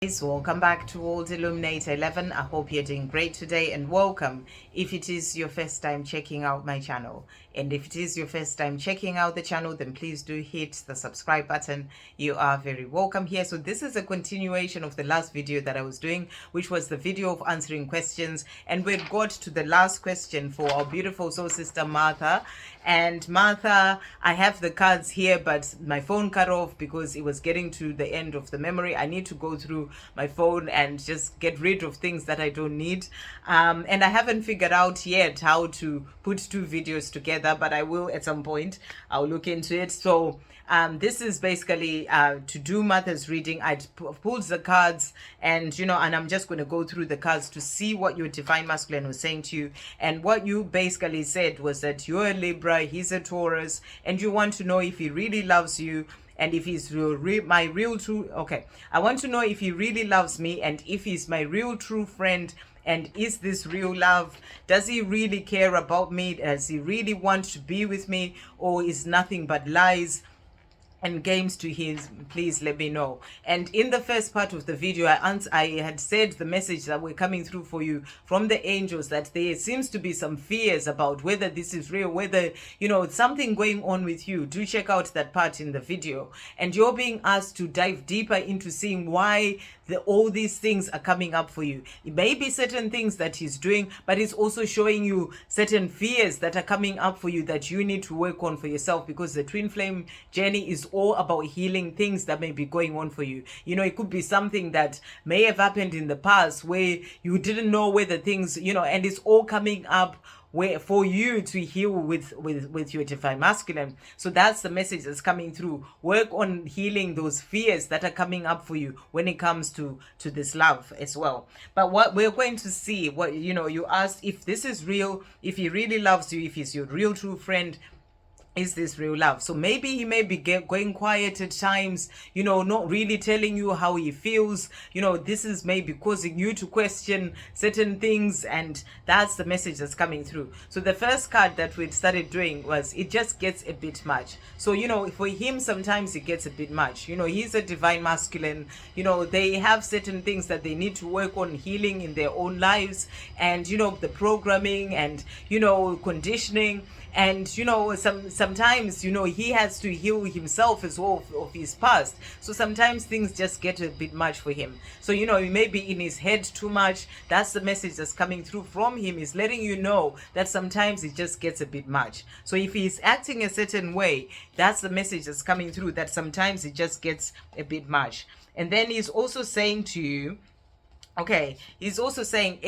Guys, welcome back to World Illuminator 11. I hope you're doing great today, and welcome if it is your first time checking out my channel. And if it is your first time checking out the channel, then please do hit the subscribe button. You are very welcome here. So this is a continuation of the last video that I was doing, which was the video of answering questions. And we got to the last question for our beautiful soul sister Martha. And Martha, I have the cards here, but my phone cut off because it was getting to the end of the memory. I need to go through my phone and just get rid of things that I don't need. And I haven't figured out yet how to put two videos together, but I will at some point. I'll look into it. So this is basically to do Martha's reading. I pulled the cards, and and I'm just going to go through the cards to see what your divine masculine was saying to you. And what you basically said was that you're a Libra, he's a Taurus, and you want to know if he really loves you, and if he's my real true. Okay, I want to know if he really loves me, and if he's my real true friend. And is this real love? Does he really care about me? Does he really want to be with me? Or is nothing but lies and games to his? Please let me know. And in the first part of the video, I had said the message that were coming through for you from the angels, that there seems to be some fears about whether this is real, whether something going on with you. Do check out that part in the video. And you're being asked to dive deeper into seeing why all these things are coming up for you. It may be certain things that he's doing, but it's also showing you certain fears that are coming up for you that you need to work on for yourself, because the twin flame journey is all about healing things that may be going on for you. It could be something that may have happened in the past where you didn't know whether things, and it's all coming up where for you to heal with your divine masculine. So that's the message that's coming through. Work on healing those fears that are coming up for you when it comes to this love as well. But what we're going to see, what you asked if this is real, if he really loves you, if he's your real true friend. Is this real love? So maybe he may be going quiet at times, not really telling you how he feels. This is maybe causing you to question certain things, and that's the message that's coming through. So the first card that we started doing was, it just gets a bit much. So, for him, sometimes it gets a bit much. He's a divine masculine. They have certain things that they need to work on healing in their own lives, and, the programming and, conditioning. And sometimes he has to heal himself as well of his past. So sometimes things just get a bit much for him. So he may be in his head too much. That's the message that's coming through from him, is letting you know that sometimes it just gets a bit much. So if he's acting a certain way, that's the message that's coming through, that sometimes it just gets a bit much. And then he's also saying to you, okay, he's also saying,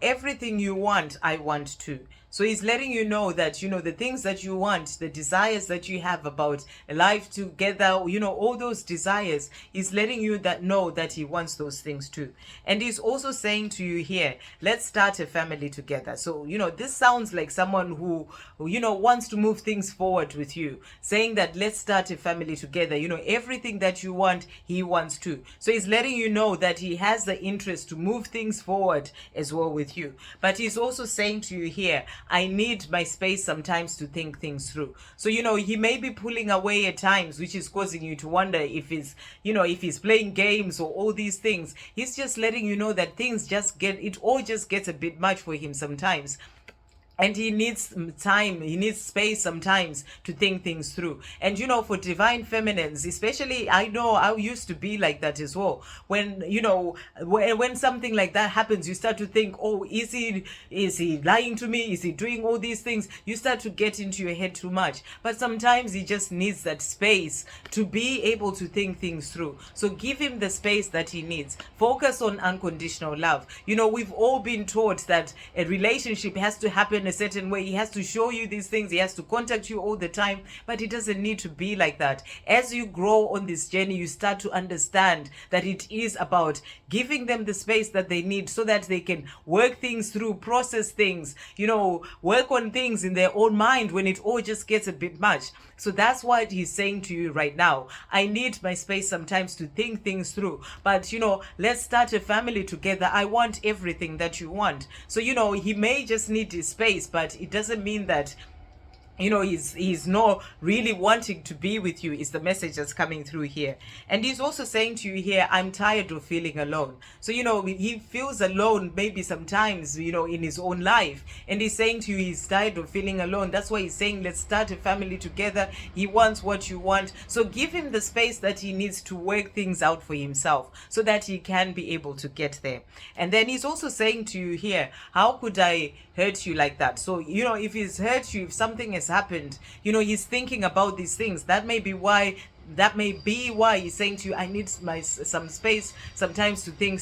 everything you want, I want too. So he's letting you know that, the things that you want, the desires that you have about a life together, all those desires, he's letting you know that he wants those things too. And he's also saying to you here, let's start a family together. So, this sounds like someone who wants to move things forward with you, saying that let's start a family together. Everything that you want, he wants too. So he's letting you know that he has the interest to move things forward as well with you. But he's also saying to you here, I need my space sometimes to think things through. So, he may be pulling away at times, which is causing you to wonder if he's playing games or all these things. He's just letting you know that it all just gets a bit much for him sometimes. And he needs time, he needs space sometimes to think things through. And for divine feminines, especially, I know I used to be like that as well. When, when something like that happens, you start to think, oh, is he lying to me? Is he doing all these things? You start to get into your head too much. But sometimes he just needs that space to be able to think things through. So give him the space that he needs. Focus on unconditional love. We've all been taught that a relationship has to happen a certain way. He has to show you these things. He has to contact you all the time, but it doesn't need to be like that. As you grow on this journey, you start to understand that it is about giving them the space that they need so that they can work things through, process things, work on things in their own mind when it all just gets a bit much. So that's what he's saying to you right now. I need my space sometimes to think things through, but let's start a family together. I want everything that you want. So he may just need his space, but it doesn't mean that he's not really wanting to be with you, is the message that's coming through here. And he's also saying to you here, I'm tired of feeling alone. So he feels alone maybe sometimes in his own life, and he's saying to you he's tired of feeling alone. That's why he's saying, let's start a family together. He wants what you want, so give him the space that he needs to work things out for himself so that he can be able to get there. And then he's also saying to you here, how could I hurt you like that? So if he's hurt you, if something has happened, he's thinking about these things. That may be why he's saying to you, I need some space sometimes to think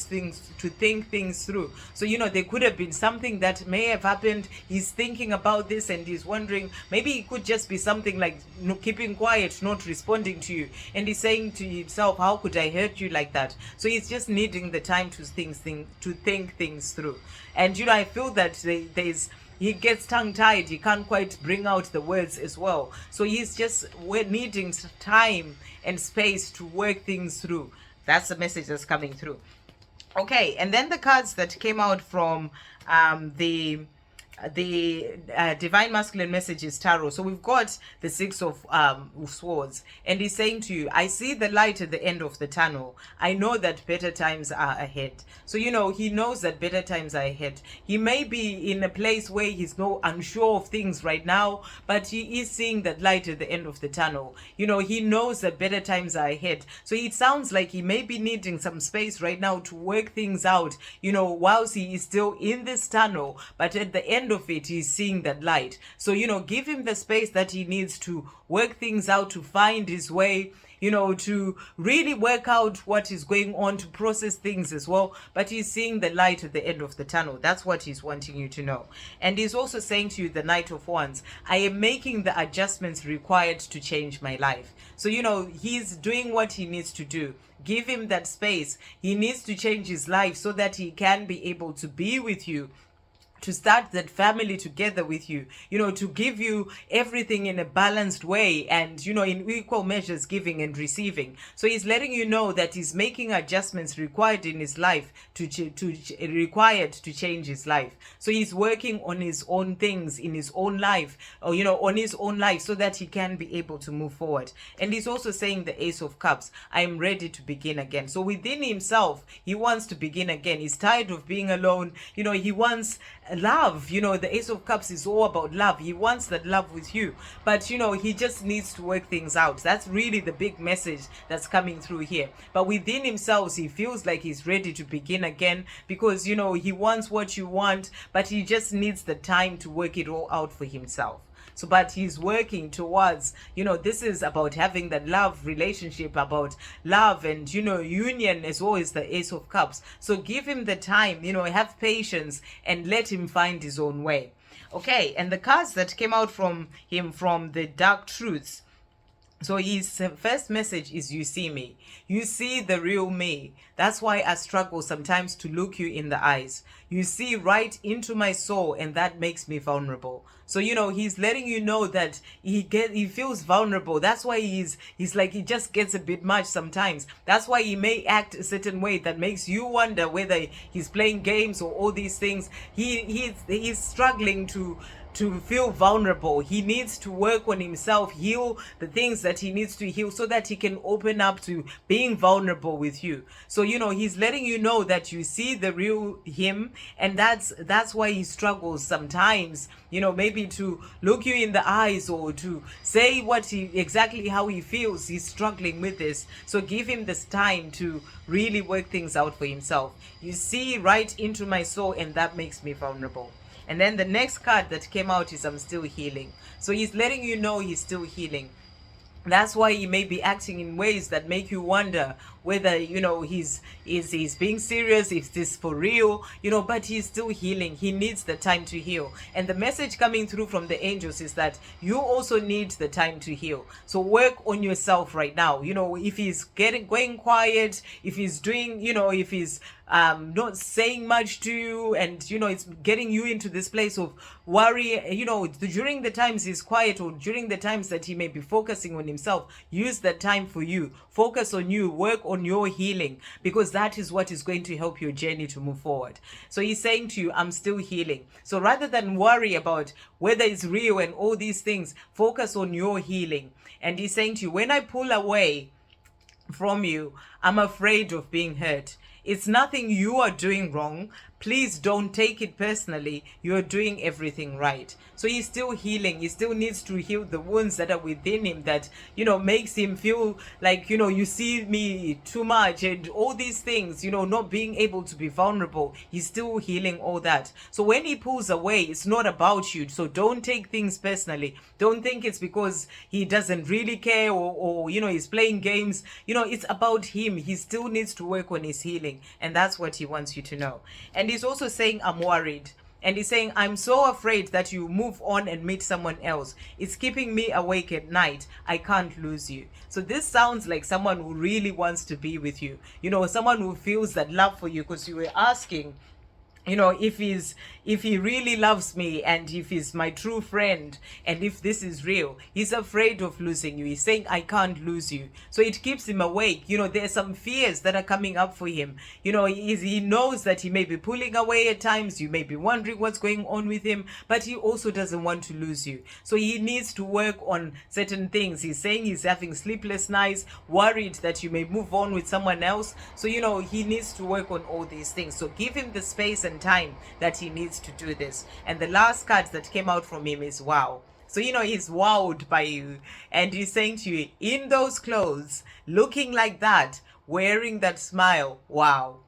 things through. So there could have been something that may have happened. He's thinking about this and he's wondering, maybe it could just be something like keeping quiet, not responding to you, and he's saying to himself, how could I hurt you like that? So he's just needing the time to think things through. And I feel that he gets tongue-tied. He can't quite bring out the words as well. So he's just needing time and space to work things through. That's the message that's coming through. Okay, and then the cards that came out from the Divine Masculine Messages Tarot. So we've got the Six of Swords, and he's saying to you, I see the light at the end of the tunnel. I know that better times are ahead. So he knows that better times are ahead. He may be in a place where he's unsure of things right now, but he is seeing that light at the end of the tunnel. He knows that better times are ahead. So it sounds like he may be needing some space right now to work things out, whilst he is still in this tunnel, but at the end of it, he's seeing that light. So give him the space that he needs to work things out, to find his way, to really work out what is going on, to process things as well. But he's seeing the light at the end of the tunnel. That's what he's wanting you to know. And he's also saying to you, the Knight of Wands, I am making the adjustments required to change my life. So he's doing what he needs to do. Give him that space. He needs to change his life so that he can be able to be with you, to start that family together with you, to give you everything in a balanced way, and in equal measures, giving and receiving. So he's letting you know that he's making adjustments required in his life required to change his life. So he's working on his own things in his own life, or on his own life, so that he can be able to move forward. And he's also saying, the Ace of Cups, I am ready to begin again. So within himself, he wants to begin again. He's tired of being alone. He wants love. The Ace of Cups is all about love. He wants that love with you, but he just needs to work things out. That's really the big message that's coming through here. But within himself, he feels like he's ready to begin again, because he wants what you want, but he just needs the time to work it all out for himself. So, but he's working towards, this is about having that love relationship, about love and, union, as well as the Ace of Cups. So give him the time, have patience and let him find his own way. Okay, and the cards that came out from him from the Dark Truths. So his first message is, you see me. You see the real me. That's why I struggle sometimes to look you in the eyes. You see right into my soul, and that makes me vulnerable. So, he's letting you know that he feels vulnerable. That's why he's like, he just gets a bit much sometimes. That's why he may act a certain way that makes you wonder whether he's playing games or all these things. He's struggling to feel vulnerable. He needs to work on himself, heal the things that he needs to heal, so that he can open up to being vulnerable with you. So he's letting you know that you see the real him, and that's why he struggles sometimes, maybe to look you in the eyes or to say exactly how he feels. He's struggling with this. So give him this time to really work things out for himself. You see right into my soul, and that makes me vulnerable. And then the next card that came out is, I'm still healing. So he's letting you know he's still healing. That's why he may be acting in ways that make you wonder whether, he's being serious, if this for real, but he's still healing. He needs the time to heal. And the message coming through from the angels is that you also need the time to heal. So work on yourself right now. If he's going quiet, if he's doing, if he's not saying much to you, and it's getting you into this place of worry, during the times he's quiet, or during the times that he may be focusing on himself, use that time for you. Focus on you, work on your healing, because that is what is going to help your journey to move forward. So he's saying to you, I'm still healing. So rather than worry about whether it's real and all these things, focus on your healing. And he's saying to you, when I pull away from you, I'm afraid of being hurt. It's nothing you are doing wrong. Please don't take it personally. You're doing everything right. So he's still healing. He still needs to heal the wounds that are within him that, makes him feel like, you see me too much and all these things, not being able to be vulnerable. He's still healing all that. So when he pulls away, it's not about you. So don't take things personally. Don't think it's because he doesn't really care or he's playing games. It's about him. He still needs to work on his healing. And that's what he wants you to know. And he's also saying, I'm worried. And he's saying, I'm so afraid that you move on and meet someone else. It's keeping me awake at night. I can't lose you. So this sounds like someone who really wants to be with you. Someone who feels that love for you, because you were asking, if he really loves me and if he's my true friend and if this is real, he's afraid of losing you. He's saying, I can't lose you. So it keeps him awake. There's some fears that are coming up for him. He knows that he may be pulling away at times. You may be wondering what's going on with him, but he also doesn't want to lose you. So he needs to work on certain things. He's saying he's having sleepless nights, worried that you may move on with someone else. So, he needs to work on all these things. So give him the space and time that he needs to do this. And the last card that came out from him is wow. So he's wowed by you, and he's saying to you, in those clothes, looking like that, wearing that smile, wow.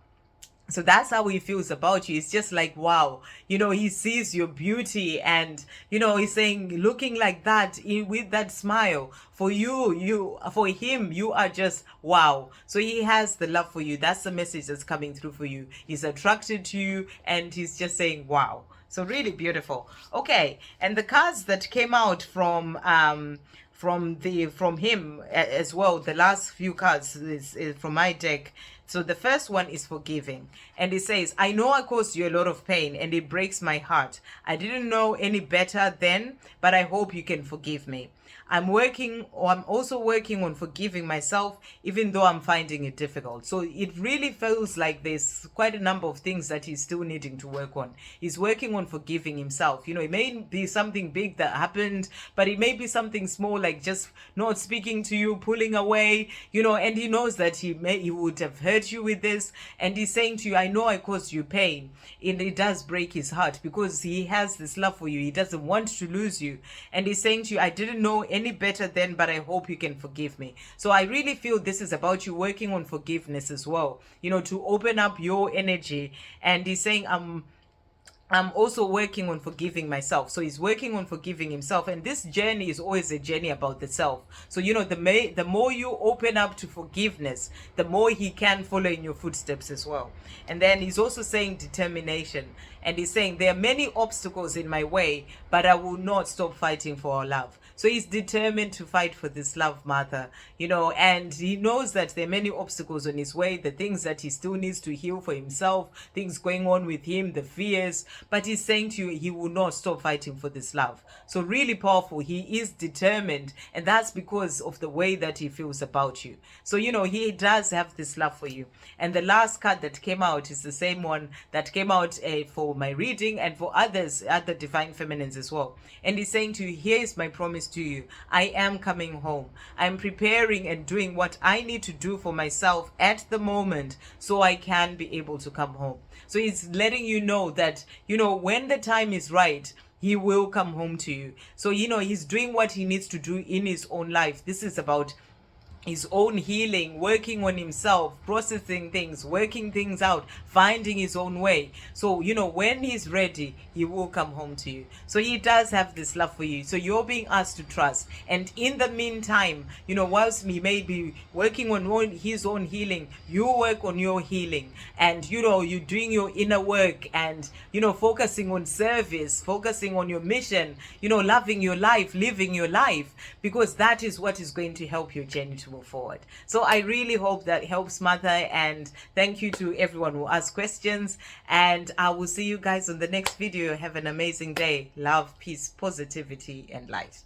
So that's how he feels about you. It's just like, wow, he sees your beauty and, he's saying, looking like that with that smile for for him, you are just wow. So he has the love for you. That's the message that's coming through for you. He's attracted to you and he's just saying, wow. So really beautiful. Okay. And the cards that came out from him as well, the last few cards is from my deck. So the first one is forgiving, and it says, I know I caused you a lot of pain and it breaks my heart. I didn't know any better then, but I hope you can forgive me. I'm also working on forgiving myself, even though I'm finding it difficult. So it really feels like there's quite a number of things that he's still needing to work on. He's working on forgiving himself. It may be something big that happened, but it may be something small, like just not speaking to you, pulling away, and he knows that he would have hurt you with this. And he's saying to you, I know I caused you pain. And it does break his heart because he has this love for you. He doesn't want to lose you. And he's saying to you, I didn't know any better then, but I hope you can forgive me. So I really feel this is about you working on forgiveness as well, to open up your energy. And he's saying, I'm also working on forgiving myself. So he's working on forgiving himself. And this journey is always a journey about the self. So, the more you open up to forgiveness, the more he can follow in your footsteps as well. And then he's also saying determination. And he's saying there are many obstacles in my way, but I will not stop fighting for our love. So he's determined to fight for this love, Mother, and he knows that there are many obstacles on his way, the things that he still needs to heal for himself, things going on with him, the fears, but he's saying to you, he will not stop fighting for this love. So really powerful. He is determined, and that's because of the way that he feels about you. So, he does have this love for you. And the last card that came out is the same one that came out for my reading and for others, other divine feminines as well. And he's saying to you, here is my promise to you. I am coming home. I'm preparing and doing what I need to do for myself at the moment so I can be able to come home. So he's letting you know that, when the time is right, he will come home to you. So, he's doing what he needs to do in his own life. This is about his own healing, working on himself, processing things, working things out, finding his own way. So, when he's ready, he will come home to you. So he does have this love for you. So you're being asked to trust. And in the meantime, whilst he may be working on his own healing, you work on your healing. And, you're doing your inner work and, focusing on service, focusing on your mission, loving your life, living your life, because that is what is going to help your journey to move forward. So I really hope that helps, Mother, and thank you to everyone who asked questions, and I will see you guys on the next video. Have an amazing day. Love, peace, positivity, and light.